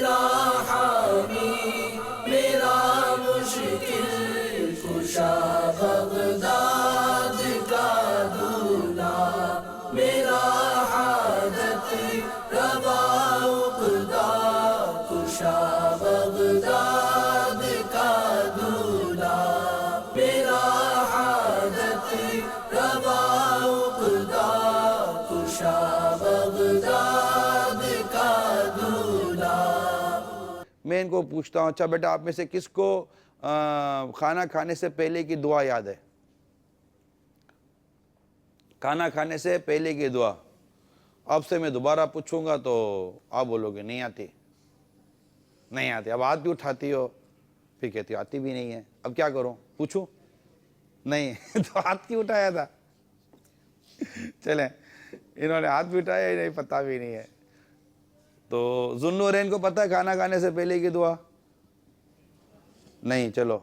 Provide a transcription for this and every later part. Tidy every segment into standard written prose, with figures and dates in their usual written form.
میرا حامی میرا مشکل کشا بغداد کا دولہا میرا حاجت روا عقدہ کشا بغداد کا دولہا میرا حاجت روا عقدہ کشا بغداد کا دولہا۔ میں ان کو پوچھتا ہوں، اچھا بیٹا آپ میں سے کس کو کھانا کھانے سے پہلے کی دعا یاد ہے؟ کھانا کھانے سے پہلے کی دعا آپ سے میں دوبارہ پوچھوں گا تو آپ بولو گے نہیں آتی، نہیں آتی۔ اب ہاتھ بھی اٹھاتی ہو پھر کہتی ہو آتی بھی نہیں ہے، اب کیا کروں؟ پوچھوں؟ نہیں تو ہاتھ کیوں اٹھایا تھا؟ چلیں انہوں نے ہاتھ بھی اٹھایا، نہیں پتہ بھی نہیں ہے۔ تو ذوالنورین کو پتہ ہے کھانا کھانے سے پہلے کی دعا؟ نہیں، چلو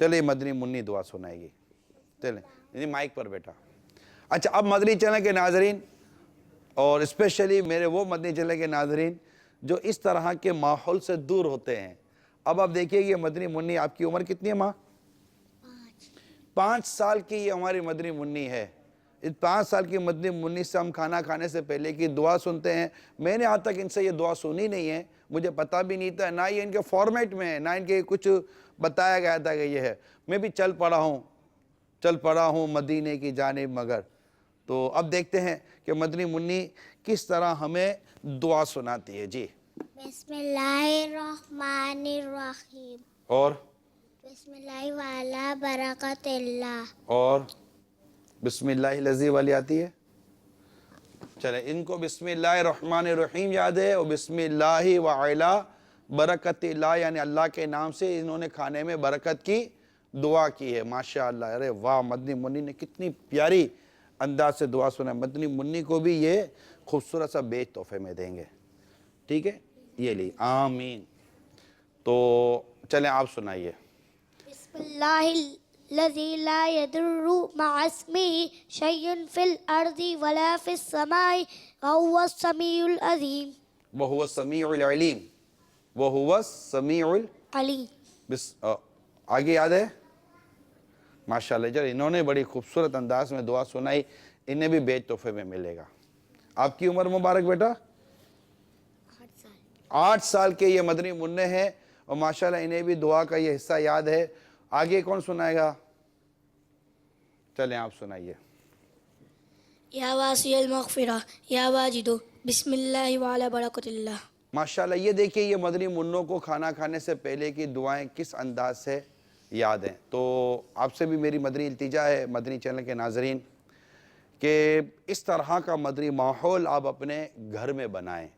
یہ مدنی منی دعا سنائے گی، چلیں مائک پر بیٹا۔ اچھا اب مدنی چینل کے ناظرین اور اسپیشلی میرے وہ مدنی چینل کے ناظرین جو اس طرح کے ماحول سے دور ہوتے ہیں، اب آپ دیکھیے یہ مدنی منی، آپ کی عمر کتنی ہے ماں؟ 5 سال کی یہ ہماری مدنی منی ہے۔ اس 5 سال کی مدنی منی سے ہم کھانا کھانے سے پہلے کی دعا سنتے ہیں۔ میں نے آج تک ان سے یہ دعا سنی نہیں ہے، مجھے پتہ بھی نہیں تھا، نہ یہ ان کے فارمیٹ میں ہے، نہ ان کے کچھ بتایا گیا تھا کہ یہ ہے۔ میں بھی چل پڑا ہوں مدینے کی جانب مگر۔ تو اب دیکھتے ہیں کہ مدنی منی کس طرح ہمیں دعا سناتی ہے۔ جی بسم اللہ الرحمن الرحیم اور بسم اللہ وعلا برکت اللہ اور بسم اللہ الذی والی آتی ہے؟ چلیں ان کو بسم اللہ الرحمن الرحیم یاد ہے اور بسم اللہ وعلا برکت اللہ یعنی اللہ کے نام سے انہوں نے کھانے میں برکت کی دعا کی ہے۔ ماشاءاللہ، ارے واہ، مدنی منی نے کتنی پیاری انداز سے دعا سنا۔ مدنی منی کو بھی یہ خوبصورت سا بیج تحفے میں دیں گے، ٹھیک ہے؟ یہ لی آمین۔ تو چلیں آپ سنائیے۔ بسم اللہ الذی لا یضر مع اسمہ شیء فی الارض ولا فی السماء وهو السمیع العظیم وَهُوَ السَّمِيعُ الْعَلِيمُ وَهُوَ السَّمِيعُ علیم۔ آگے یاد ہے؟ ماشاءاللہ، جب انہوں نے بڑی خوبصورت انداز میں دعا سنائی، انہیں بھی بیج تحفے میں ملے گا۔ آپ کی عمر مبارک بیٹا؟ 8 سال کے یہ مدنی منع ہیں اور ماشاءاللہ انہیں بھی دعا کا یہ حصہ یاد ہے۔ آگے کون سنائے گا؟ چلیں آپ سنائیے۔ یا واسع المغفرہ یا واجد بسم اللہ وعلی برکت اللہ۔ ماشاءاللہ یہ دیکھیے یہ مدنی منوں کو کھانا کھانے سے پہلے کی دعائیں کس انداز سے یاد ہیں۔ تو آپ سے بھی میری مدنی التجا ہے مدنی چینل کے ناظرین کہ اس طرح کا مدنی ماحول آپ اپنے گھر میں بنائیں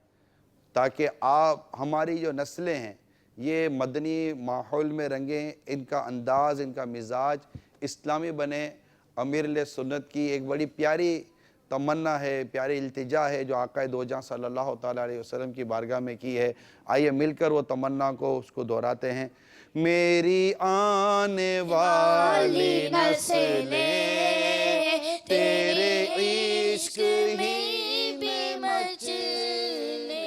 تاکہ آپ ہماری جو نسلیں ہیں یہ مدنی ماحول میں رنگیں، ان کا انداز، ان کا مزاج اسلامی بنے۔ امیر علیہ سنت کی ایک بڑی پیاری تمنا ہے، پیاری التجا ہے جو آقا دو جہاں صلی اللہ تعالیٰ علیہ وسلم کی بارگاہ میں کی ہے۔ آئیے مل کر وہ تمنا کو اس کو دہراتے ہیں۔ میری آنے والی نسلیں تیرے عشق ہی میں مچلے،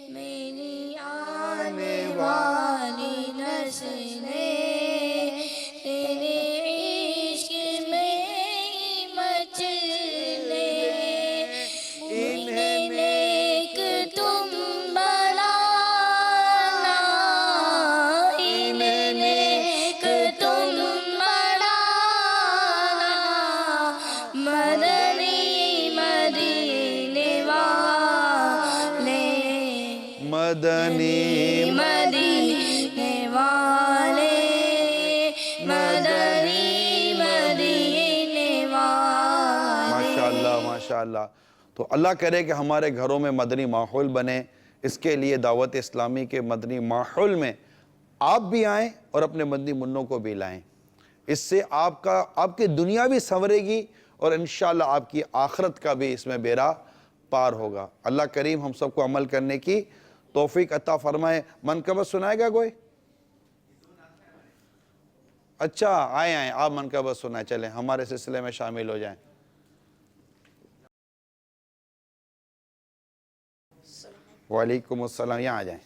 میری آنے والی نسلیں تیرے عشق میں مچلے، انہیں نیک تم بنانا، انہیں نیک تم بنانا، مدنی مدینے والے، مدنی مدینے والے، مدنی مدینے والے۔ ماشاءاللہ ماشاءاللہ۔ تو اللہ کرے کہ ہمارے گھروں میں مدنی ماحول بنے۔ اس کے لیے دعوت اسلامی کے مدنی ماحول میں آپ بھی آئیں اور اپنے مدنی منوں کو بھی لائیں۔ اس سے آپ کی دنیا بھی سنورے گی اور انشاءاللہ آپ کی آخرت کا بھی اس میں بیڑا پار ہوگا۔ اللہ کریم ہم سب کو عمل کرنے کی توفیق عطا فرمائے۔ منقبت سنائے گا کوئی؟ اچھا آئیں آپ منقبت سنائیں، چلیں ہمارے سلسلے میں شامل ہو جائیں۔ وعلیکم السلام. یہاں آ جائیں.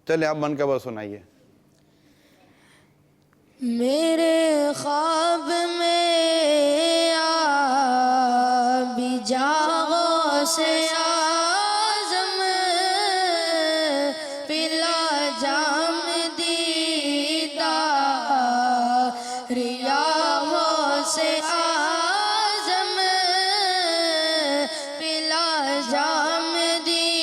چلیں آپ منقبہ سنائیے. میرے خواب میں بھی جاغوں سے آزم پلا جام دیدار ریاحوں سے آزم پلا جام دیدار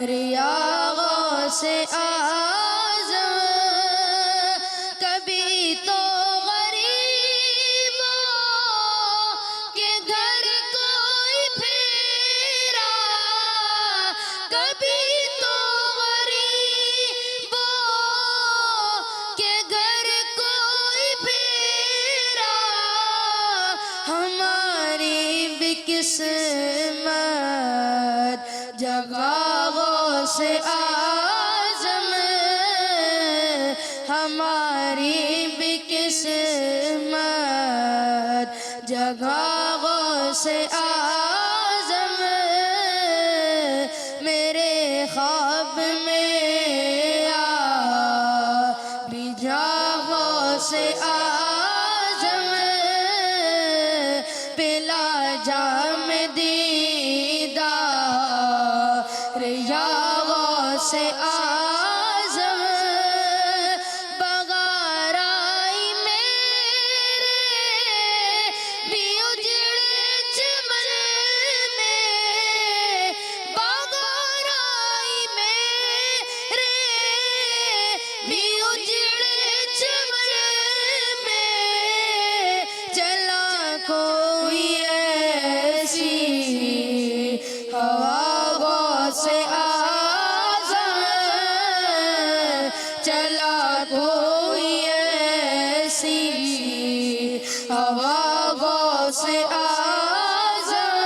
ریاحوں سے قسمت جگہوں سے آزم ہماری بھی قسمت جگہوں سے آزم میرے خواب میں بھی جگہوں سے آزم پلا جام دیدار ریاحوں سے آزم بغیر آئی میرے بھی اجڑے چمن میں بغیر آئی میرے بھی اجڑے چمن میں چلا کوئی ایسی ہواوں سے آزم چلا کوئی ایسی ہواوں سے آزم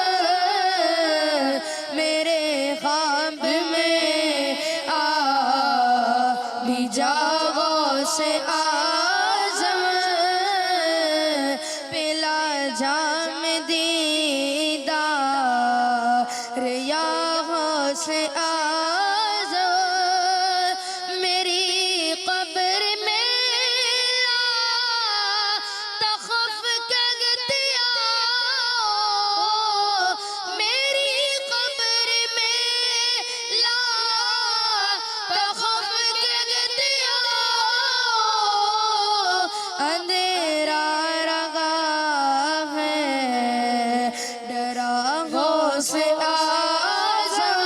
میرے خواب میں بھی جاغوں سے آزم پلا جام دیدار ریاحوں سے آزم میری قبر میں لا تخف کگتیا میری قبر میں لا تخف کگتیا اندھیرا رگا ہے ڈراغوں سے آزم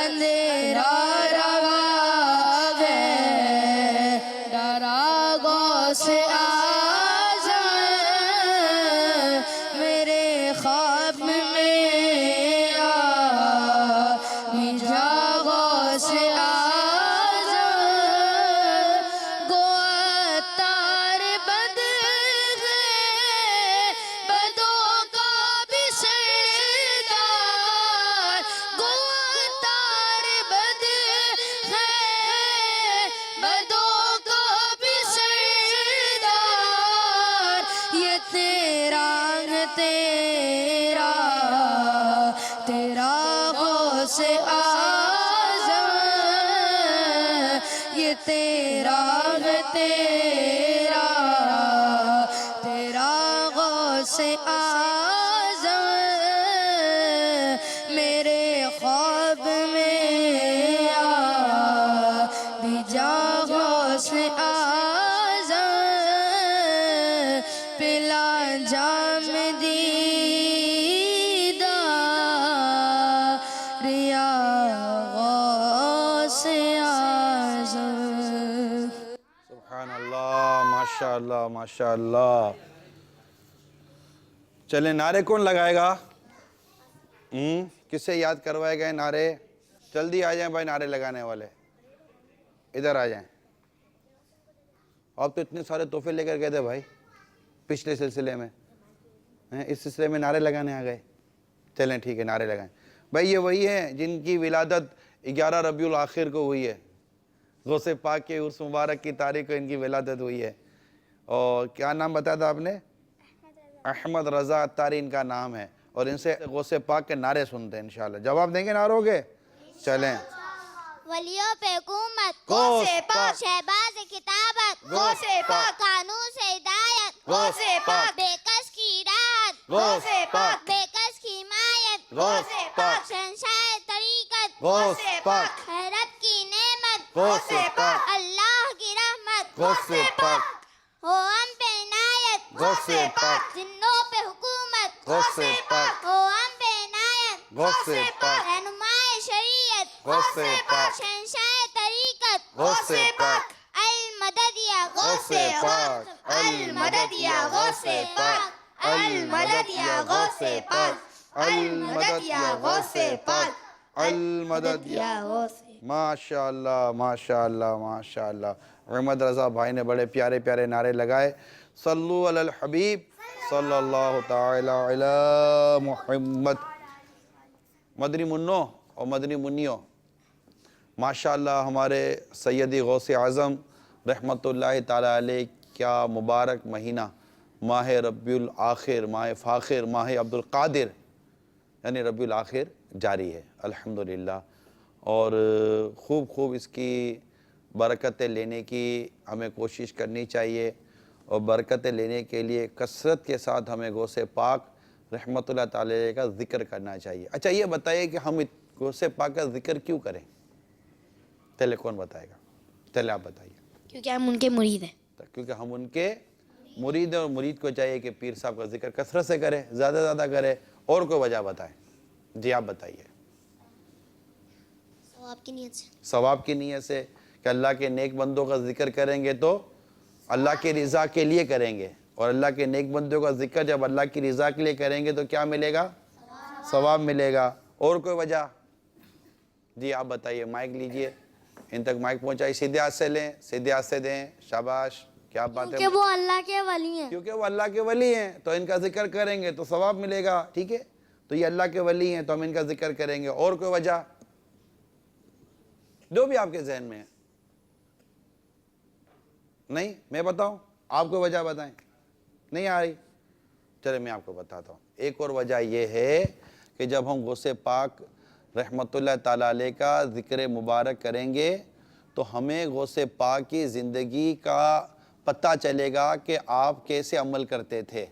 اندھیرا رگا ہے ڈراغوں سے آزم میرے خواب میں بھی جاغوں سے آزم گو اتار بد ہے بدوں کا بھی سردار گو اتار بد ہے بدوں کا بھی سردار یہ تیرا غوث اعظم یہ تیرا غوث اعظم میرے خواب میں بھی جاغوں سے آزم پلا جام دیدار ریاحوں سے آزم سبحان اللہ. ماشاءاللہ ماشاءاللہ. چلیں نعرے کون لگائے گا؟ کس سے یاد کروائے گئے نعرے؟ جلدی آ جائیں بھائی نعرے لگانے والے ادھر آ جائیں. آپ تو اتنے سارے تحفے لے کر گئے تھے بھائی پچھلے سلسلے میں, اس سلسلے میں نعرے لگانے آ گئے. چلیں ٹھیک ہے نعرے لگائیں. بھائی یہ وہی ہیں جن کی ولادت 11 ربیع الاخر کو ہوئی ہے. غوث پاک کے عرس مبارک کی تاریخ کو ان کی ولادت ہوئی ہے. اور کیا نام بتایا تھا آپ نے؟ احمد رضا اتاری ان کا نام ہے. اور ان سے غوث پاک کے نعرے سنتے ہیں انشاءاللہ. جواب دیں گے نعروں کے؟ چلیں. ولیوں پہ حکومت غوث پاک. شہباز کتابت غوث پاک. قانون سے ہدایت غوث پاک. بے کس کی اراد غوث پاک. بے کس کی حمایت غوث پاک. شہنشاہ طریقت غوث پاک. رب کی نعمت غوث پاک. اللہ کی رحمت غوث پاک. ہو ہم پہ عنایت غوث پاک. جنوں پہ حکومت غوث پاک. ہو ہم پہ عنایت غوث پاک. رہنمائے شریعت غوث پاک. شہنشاہ طریقت غوث پاک. المدد یا غوث پاک. المدد یا غوث پاک المدد یا غوث پاک. المدد یا غوث پاک. المدد یا ماشاءاللہ ماشاءاللہ ماشاءاللہ. احمد رضا بھائی نے بڑے پیارے پیارے نعرے لگائے. صلو علی الحبیب صلی اللہ تعالی علی محمد. مدنی منوں اور مدنی منیوں، ماشاءاللہ ہمارے سیدی غوث اعظم رحمۃ اللہ تعالی علیہ کیا مبارک مہینہ ماہ ربیع الآخر، ماہ فاخر، ماہ عبد القادر یعنی ربیع الآخر جاری ہے الحمدللہ. اور خوب اس کی برکتیں لینے کی ہمیں کوشش کرنی چاہیے، اور برکتیں لینے کے لیے کثرت کے ساتھ ہمیں غوث پاک رحمۃ اللہ تعالی علیہ کا ذکر کرنا چاہیے. اچھا یہ بتائیے کہ ہم غوث پاک کا ذکر کیوں کریں؟ پہلے کون بتائے گا؟ پہلے آپ بتائیے. کیونکہ ہم ان کے مرید ہیں. کیونکہ ہم ان کے مرید ہیں، اور مرید کو چاہیے کہ پیر صاحب کا ذکر کثرت سے کرے، زیادہ زیادہ کرے. اور کوئی وجہ بتائیں؟ جی آپ بتائیے. ثواب کی نیت سے. ثواب کی نیت سے کہ اللہ کے نیک بندوں کا ذکر کریں گے تو اللہ کی رضا کے لیے کریں گے، اور اللہ کے نیک بندوں کا ذکر جب اللہ کی رضا کے لیے کریں گے تو کیا ملے گا؟ ثواب ملے گا. اور کوئی وجہ؟ جی آپ بتائیے. مائک لیجئے، ان تک مائک پہنچائی. سیدھے ہاتھ سے لیں، سیدھے ہاتھ سے دیں. شاباش، کیا بات ہے. کیونکہ وہ اللہ کے ولی ہیں. کیونکہ وہ اللہ کے ولی ہیں تو ان کا ذکر کریں گے تو ثواب ملے گا. ٹھیک ہے، تو یہ اللہ کے ولی ہیں تو ہم ان کا ذکر کریں گے. اور کوئی وجہ جو بھی آپ کے ذہن میں ہے؟ نہیں، میں بتاؤں؟ آپ کو وجہ بتائیں. نہیں آ رہی؟ چلے میں آپ کو بتاتا ہوں. ایک اور وجہ یہ ہے کہ جب ہم غوث پاک رحمۃ اللہ تعالی علیہ کا ذکر مبارک کریں گے تو ہمیں غوث پاک کی زندگی کا پتہ چلے گا کہ آپ کیسے عمل کرتے تھے،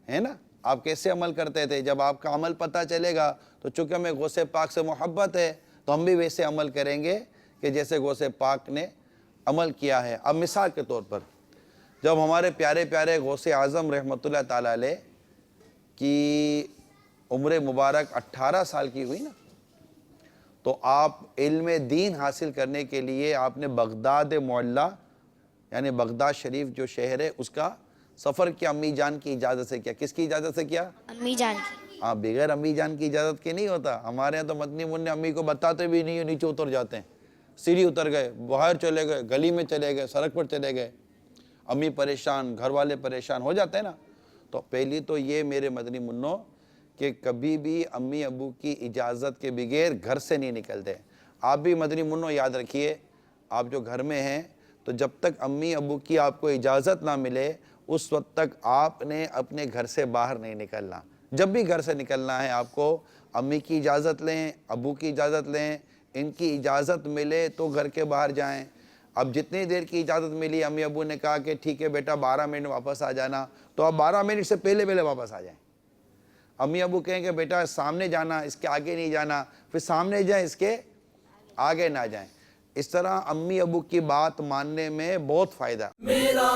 ہے نا؟ آپ کیسے عمل کرتے تھے. جب آپ کا عمل پتہ چلے گا تو چونکہ ہمیں غوث پاک سے محبت ہے تو ہم بھی ویسے عمل کریں گے کہ جیسے غوث پاک نے عمل کیا ہے. اب مثال کے طور پر جب ہمارے پیارے پیارے غوث اعظم رحمۃ اللہ تعالی علیہ کی عمر مبارک 18 سال کی ہوئی نا، تو آپ علم دین حاصل کرنے کے لیے آپ نے بغداد معلیٰ یعنی بغداد شریف جو شہر ہے اس کا سفر کیا. امی جان کی اجازت سے کیا. کس کی اجازت سے کیا؟ امی جان کی. ہاں، بغیر امی جان کی اجازت کے نہیں ہوتا. ہمارے یہاں تو مدنی منع امی کو بتاتے بھی نہیں، نیچے اتر جاتے ہیں. سیڑھی اتر گئے، باہر چلے گئے، گلی میں چلے گئے، سڑک پر چلے گئے. امی پریشان، گھر والے پریشان ہو جاتے ہیں نا. تو پہلی تو یہ میرے مدنی منوں کہ کبھی بھی امی ابو کی اجازت کے بغیر گھر سے نہیں نکلتے. آپ بھی مدنی منوں یاد رکھیے، آپ جو گھر میں ہیں تو جب تک امی ابو کی آپ کو اجازت نہ ملے اس وقت تک آپ نے اپنے گھر سے باہر نہیں نکلنا. جب بھی گھر سے نکلنا ہے آپ کو امی کی اجازت لیں، ابو کی اجازت لیں. ان کی اجازت ملے تو گھر کے باہر جائیں. اب جتنی دیر کی اجازت ملی، امی ابو نے کہا کہ ٹھیک ہے بیٹا 12 منٹ واپس آ جانا، تو آپ 12 منٹ سے پہلے واپس آ جائیں. امی ابو کہیں کہ بیٹا سامنے جانا، اس کے آگے نہیں جانا، پھر سامنے جائیں، اس کے آگے نہ جائیں. اس طرح امی ابو کی بات ماننے میں بہت فائدہ. میرا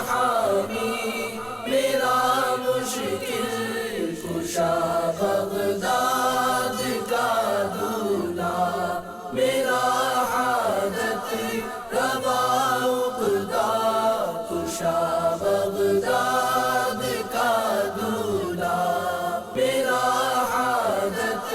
حامی میرا مشکل کشا بغداد کا دولا، میرا حاجت روا عقدہ کشا بغداد کا دولا، میرا حاجت